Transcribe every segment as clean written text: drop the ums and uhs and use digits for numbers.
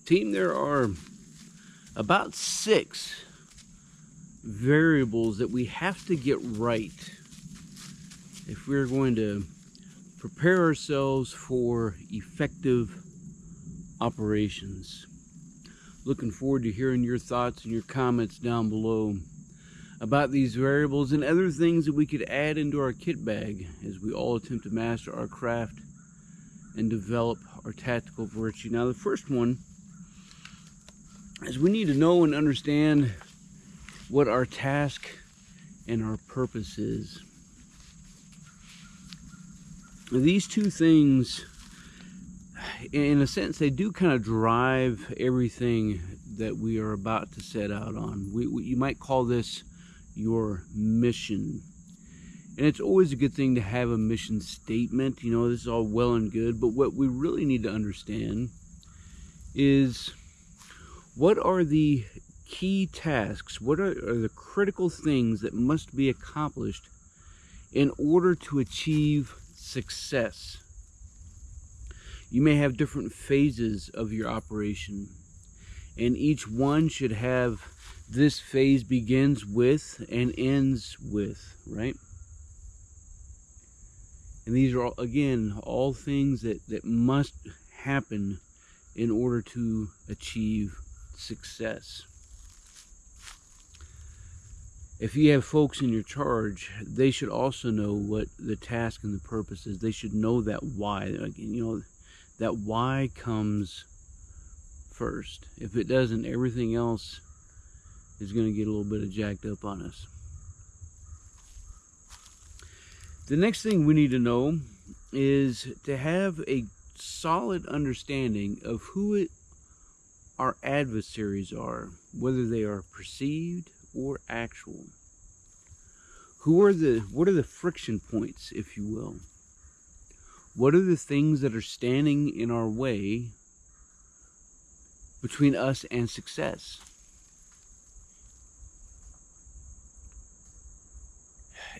Team, there are about 6 variables that we have to get right if we're going to prepare ourselves for effective operations. Looking forward to hearing your thoughts and your comments down below about these variables and other things that we could add into our kit bag as we all attempt to master our craft and develop our tactical virtue. Now, the first one is we need to know and understand what our task and our purpose is. These two things, in a sense, they do kind of drive everything that we are about to set out on. You might call this your mission. And it's always a good thing to have a mission statement. You know, this is all well and good, but what we really need to understand is what are the key tasks, what are the critical things that must be accomplished in order to achieve success. You may have different phases of your operation, and each one should have this phase begins with and ends with, right? And these are all, again, all things that must happen in order to achieve success. If you have folks in your charge, they should also know what the task and the purpose is. They should know that why. You know, that why comes first. If it doesn't, everything else is going to get a little bit of jacked up on us. The next thing we need to know is to have a solid understanding of who our adversaries are, whether they are perceived or actual. What are the friction points, if you will? What are the things that are standing in our way between us and success?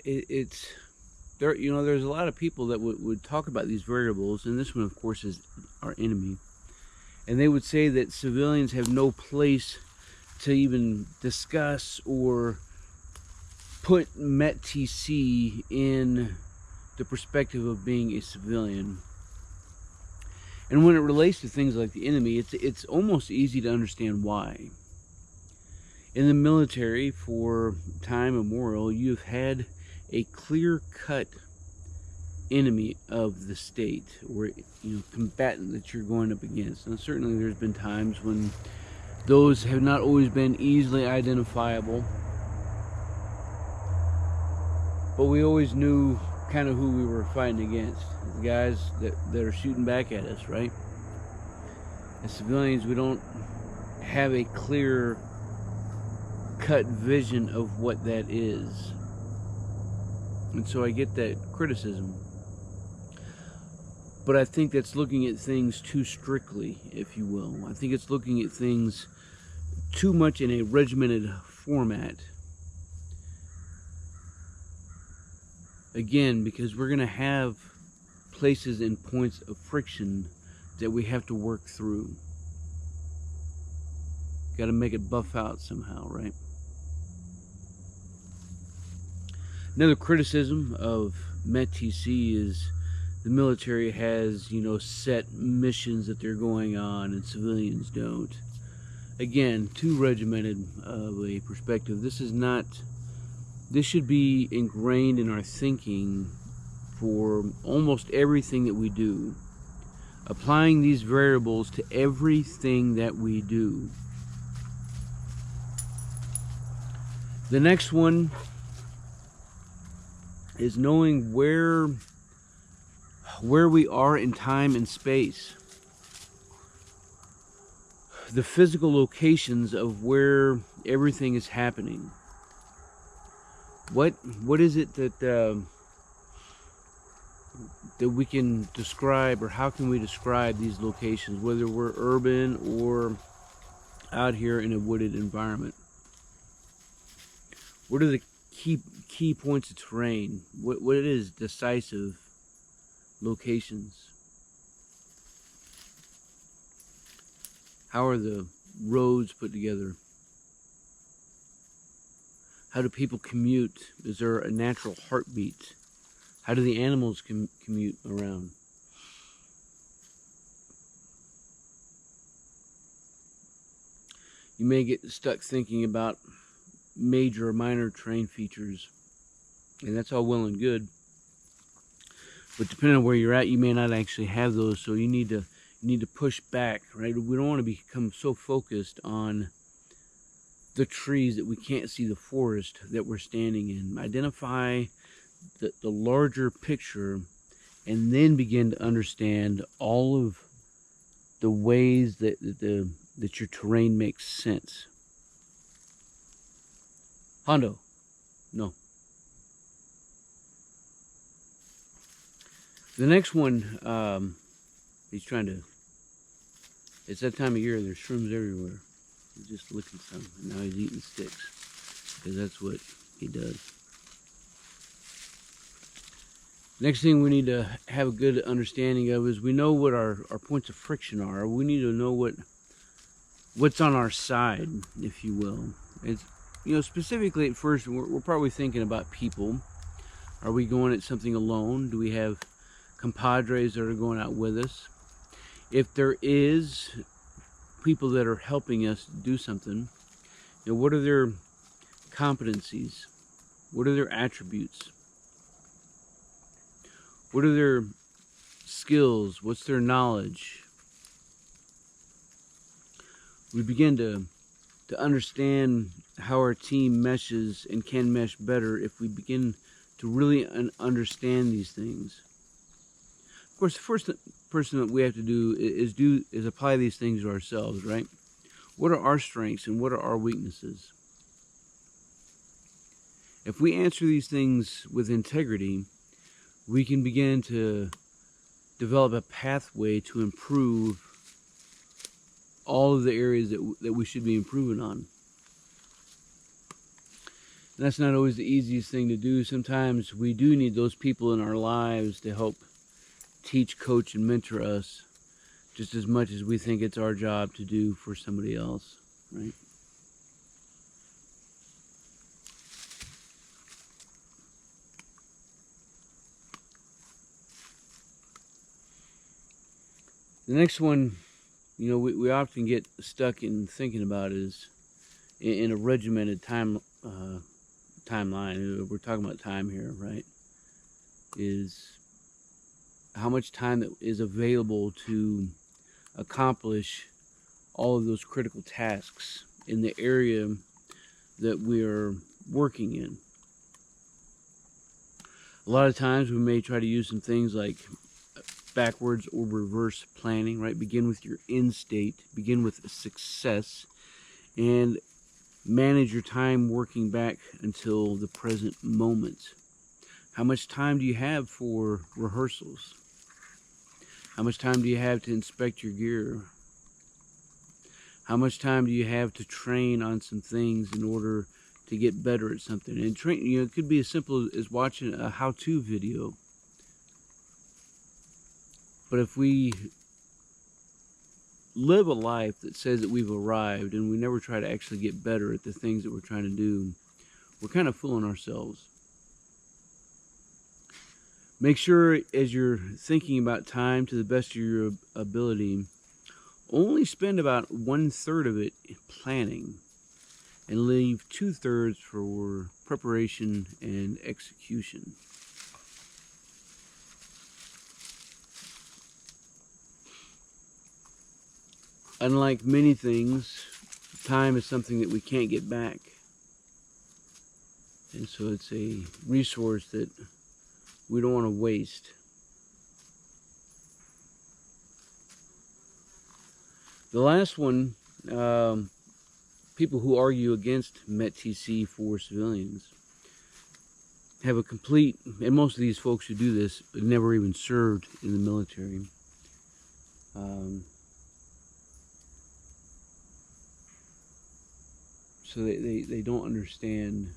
You know, there's a lot of people that would talk about these variables, and this one, of course, is our enemy. And they would say that civilians have no place to even discuss or put METT-TC in the perspective of being a civilian. And when it relates to things like the enemy, it's almost easy to understand why. In the military, for time immemorial, you've had a clear-cut enemy of the state, or combatant that you're going up against. And certainly there's been times when those have not always been easily identifiable, but we always knew kind of who we were fighting against. The guys that are shooting back at us, right? As civilians, we don't have a clear cut vision of what that is. And so I get that criticism. But I think that's looking at things too strictly, if you will. I think it's looking at things too much in a regimented format. Again, because we're going to have places and points of friction that we have to work through. Got to make it buff out somehow, right? Another criticism of METT-TC is the military has, set missions that they're going on and civilians don't. Again, too regimented of a perspective. This should be ingrained in our thinking for almost everything that we do. Applying these variables to everything that we do. The next one is knowing where we are in time and space. The physical locations of where everything is happening. What is it that we can describe, or how can we describe these locations, whether we're urban or out here in a wooded environment? What are the key points of terrain? What is decisive locations? How are the roads put together? How do people commute? Is there a natural heartbeat? How do the animals commute around? You may get stuck thinking about major or minor terrain features, and that's all well and good. But depending on where you're at, you may not actually have those, so you need to push back, right? We don't want to become so focused on the trees that we can't see the forest that we're standing in. Identify the larger picture, and then begin to understand all of the ways that your terrain makes sense. Hondo, no. The next one, he's trying to, it's that time of year, there's shrooms everywhere. He's just licking some, and now he's eating sticks, because that's what he does. Next thing we need to have a good understanding of is we know what our points of friction are. We need to know what's on our side, if you will. It's, you know, specifically at first, we're probably thinking about people. Are we going at something alone? Do we have compadres that are going out with us? If there is people that are helping us do something, you know, what are their competencies? What are their attributes? What are their skills? What's their knowledge? We begin to understand how our team meshes and can mesh better if we begin to really understand these things. Of course, the first person that we have to do is apply these things to ourselves, right? What are our strengths and what are our weaknesses? If we answer these things with integrity, we can begin to develop a pathway to improve all of the areas that we should be improving on. And that's not always the easiest thing to do. Sometimes we do need those people in our lives to help teach, coach, and mentor us just as much as we think it's our job to do for somebody else, right? The next one, you know, we often get stuck in thinking about is in a regimented timeline. We're talking about time here, right? Is how much time that is available to accomplish all of those critical tasks in the area that we are working in. A lot of times we may try to use some things like backwards or reverse planning, right? Begin with your end state, begin with success, and manage your time working back until the present moment. How much time do you have for rehearsals? How much time do you have to inspect your gear? How much time do you have to train on some things in order to get better at something? And train, you know, it could be as simple as watching a how-to video. But if we live a life that says that we've arrived and we never try to actually get better at the things that we're trying to do, we're kind of fooling ourselves. Make sure as you're thinking about time to the best of your ability, only spend about 1/3 of it planning and leave 2/3 for preparation and execution. Unlike many things, time is something that we can't get back. And so it's a resource that we don't want to waste. The last one, people who argue against METT-TC for civilians have a complete, and most of these folks who do this never even served in the military. So they don't understand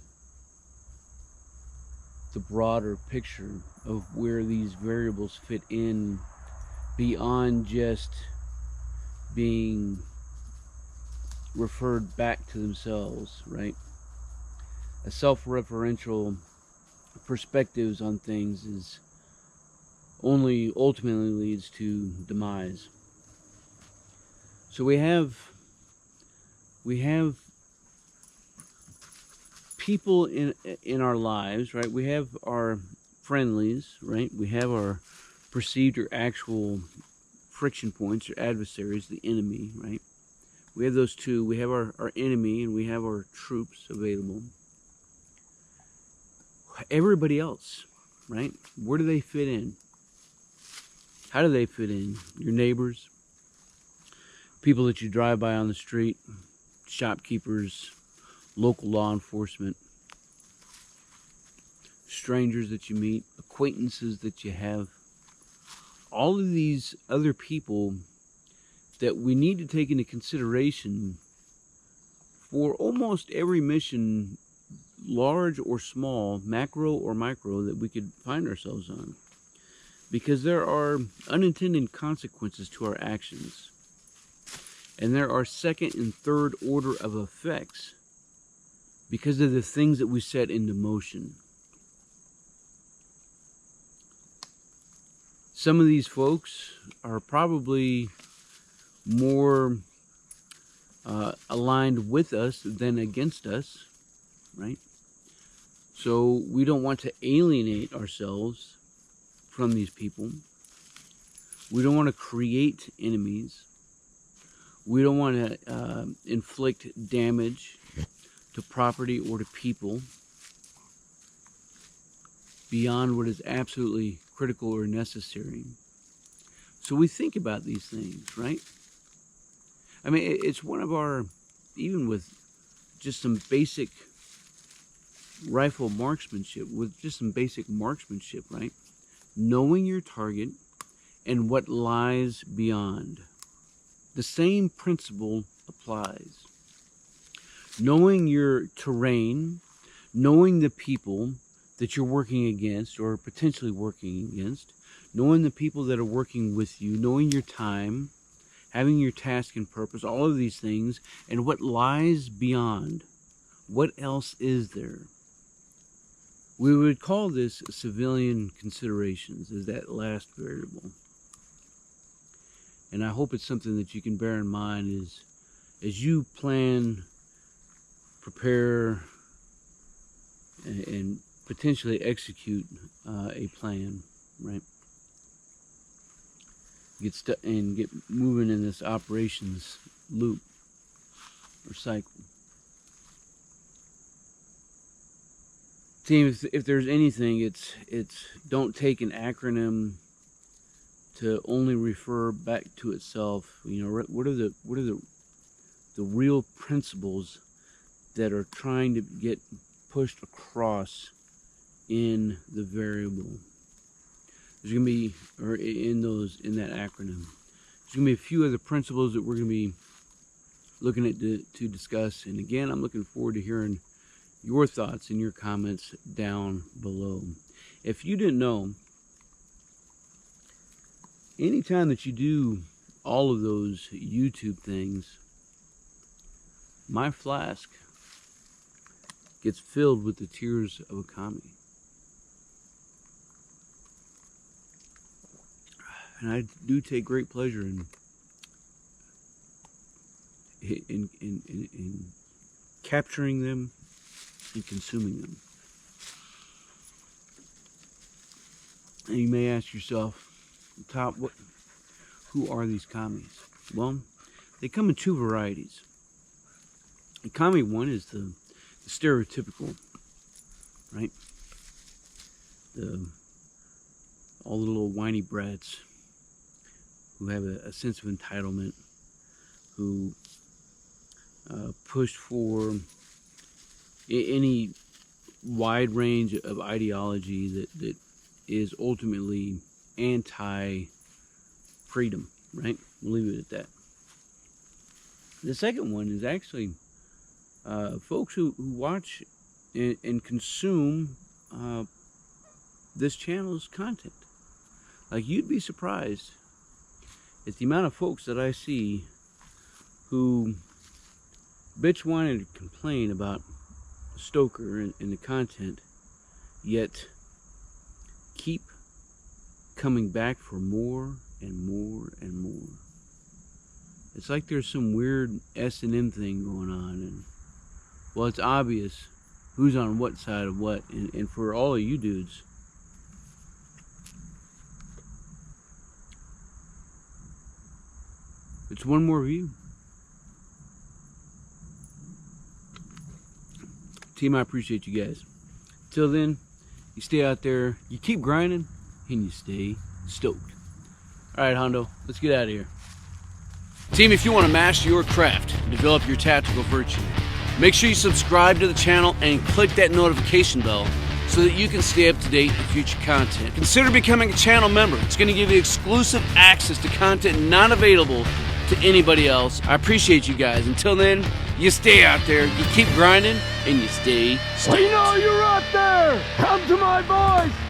the broader picture of where these variables fit in beyond just being referred back to themselves, right? A self-referential perspectives on things is only ultimately leads to demise. So we have people in our lives, right? We have our friendlies, right? We have our perceived or actual friction points or adversaries, the enemy, right? We have those two. We have our enemy and we have our troops available. Everybody else, right? Where do they fit in? How do they fit in? Your neighbors, people that you drive by on the street, shopkeepers, local law enforcement, strangers that you meet, acquaintances that you have. All of these other people that we need to take into consideration for almost every mission, large or small, macro or micro, that we could find ourselves on. Because there are unintended consequences to our actions. And there are second and third order of effects because of the things that we set into motion. Some of these folks are probably more aligned with us than against us, right? So we don't want to alienate ourselves from these people. We don't want to create enemies. We don't want to inflict damage to property or to people beyond what is absolutely critical or necessary. So we think about these things, right? I mean, it's one of our, even with just some basic rifle marksmanship, with just some basic marksmanship, right? Knowing your target and what lies beyond. The same principle applies. Knowing your terrain, knowing the people that you're working against or potentially working against, knowing the people that are working with you, knowing your time, having your task and purpose, all of these things, and what lies beyond. What else is there? We would call this civilian considerations, as that last variable. And I hope it's something that you can bear in mind as you plan, prepare, and potentially execute a plan, right? Get moving in this operations loop or cycle. Team, if there's anything, it's don't take an acronym to only refer back to itself. You know, what are the real principles that are trying to get pushed across in the variable? There's going to be, or in that acronym, there's going to be a few other principles that we're going to be looking at to discuss. And again, I'm looking forward to hearing your thoughts and your comments down below. If you didn't know, anytime that you do all of those YouTube things, my flask gets filled with the tears of a commie. And I do take great pleasure in capturing them and consuming them. And you may ask yourself, who are these commies? Well, they come in two varieties. The commie one is the stereotypical, right? All the little whiny brats who have a sense of entitlement, who push for any wide range of ideology that is ultimately anti-freedom, right? We'll leave it at that. The second one is actually folks who watch and consume this channel's content. Like, you'd be surprised at the amount of folks that I see who Bitch wanted to complain about Stoker and the content, yet keep coming back for more and more and more. It's like there's some weird S&M thing going on, and well, it's obvious who's on what side of what, and for all of you dudes, it's one more view. Team, I appreciate you guys. Till then, you stay out there, you keep grinding, and you stay stoked. Alright, Hondo, let's get out of here. Team, if you want to master your craft and develop your tactical virtue, make sure you subscribe to the channel and click that notification bell so that you can stay up to date with future content. Consider becoming a channel member. It's going to give you exclusive access to content not available to anybody else. I appreciate you guys. Until then, you stay out there, you keep grinding, and you stay stoked. We know you're out there.